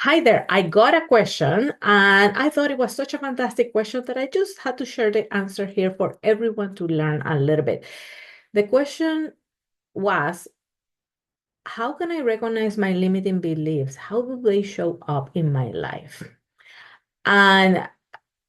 Hi there. I got a question and I thought it was such a fantastic question that I just had to share the answer here for everyone to learn a little bit. The question was, how can I recognize my limiting beliefs? How do they show up in my life? And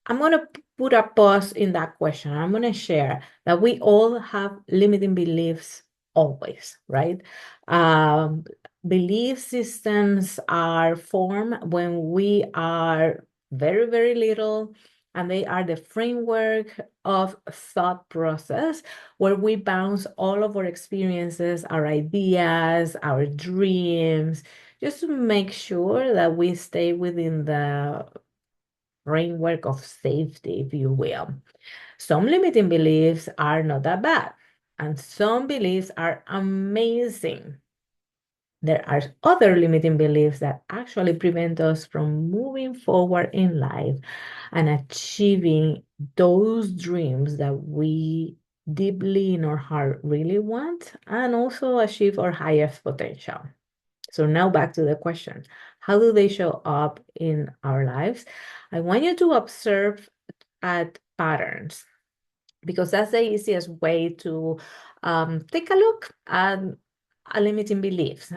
I'm going to put a pause in that question. I'm going to share that we all have limiting beliefs always, right? Um, Belief systems are formed when we are very, very little, and they are the framework of thought process where we bounce all of our experiences, our ideas, our dreams, just to make sure that we stay within the framework of safety, if you will. Some limiting beliefs are not that bad, and some beliefs are amazing. There are other limiting beliefs that actually prevent us from moving forward in life and achieving those dreams that we deeply in our heart really want and also achieve our highest potential. So now back to the question, how do they show up in our lives? I want you to observe at patterns because that's the easiest way to take a look at limiting beliefs.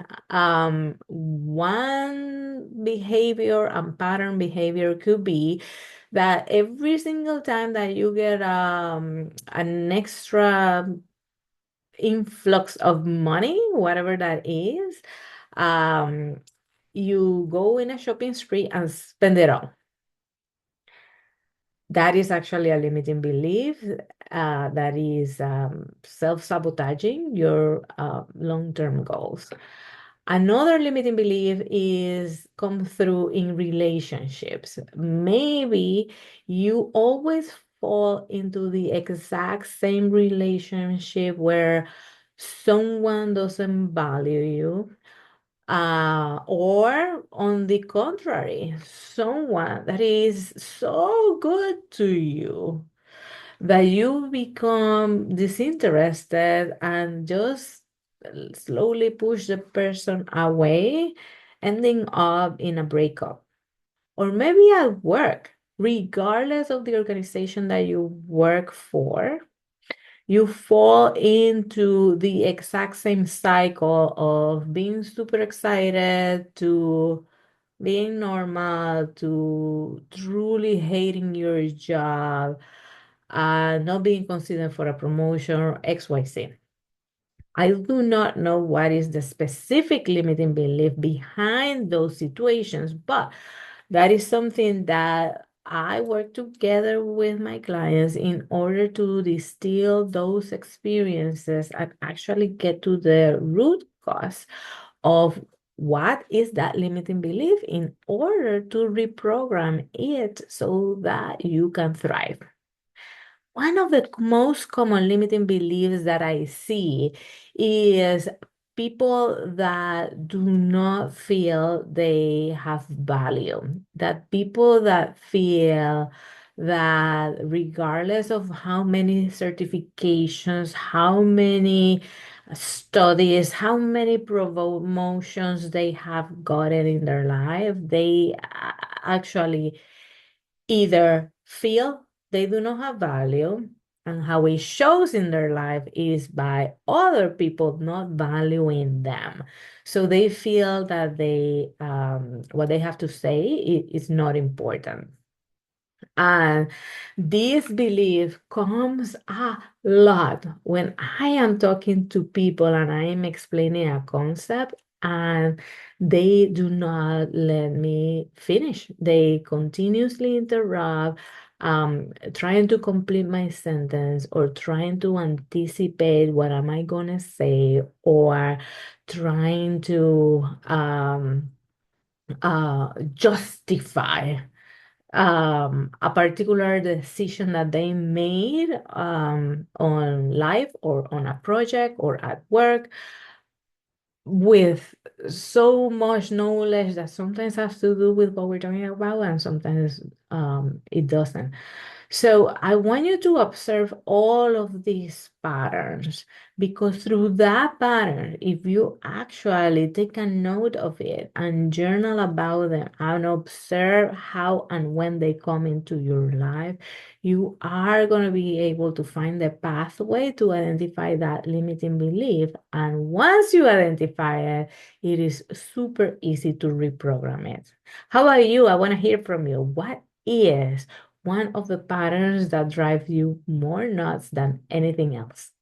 One behavior and pattern behavior could be that every single time that you get an extra influx of money, whatever that is, um, you go in a shopping spree and spend it all. That is actually a limiting belief that is self-sabotaging your long-term goals. Another limiting belief is come through in relationships. Maybe you always fall into the exact same relationship where someone doesn't value you, or on the contrary, someone that is so good to you that you become disinterested and just slowly push the person away, ending up in a breakup. Or maybe at work, regardless of the organization that you work for, you fall into the exact same cycle of being super excited to being normal to truly hating your job and not being considered for a promotion or XYZ. I do not know what is the specific limiting belief behind those situations, but that is something that I work together with my clients in order to distill those experiences and actually get to the root cause of what is that limiting belief in order to reprogram it so that you can thrive. One of the most common limiting beliefs that I see is people that do not feel they have value, that people that feel that regardless of how many certifications, how many studies, how many promotions they have gotten in their life, they actually either feel they do not have value, and how it shows in their life is by other people not valuing them. So they feel that they what they have to say is not important. And this belief comes a lot when I am talking to people and I am explaining a concept and they do not let me finish. They continuously interrupt, trying to complete my sentence or trying to anticipate what am I gonna say or trying to justify a particular decision that they made on life or on a project or at work with so much knowledge that sometimes has to do with what we're talking about and sometimes it doesn't. So I want you to observe all of these patterns because through that pattern, if you actually take a note of it and journal about them and observe how and when they come into your life, you are going to be able to find the pathway to identify that limiting belief. And once you identify it, it is super easy to reprogram it. How about you? I want to hear from you. What is one of the patterns that drive you more nuts than anything else?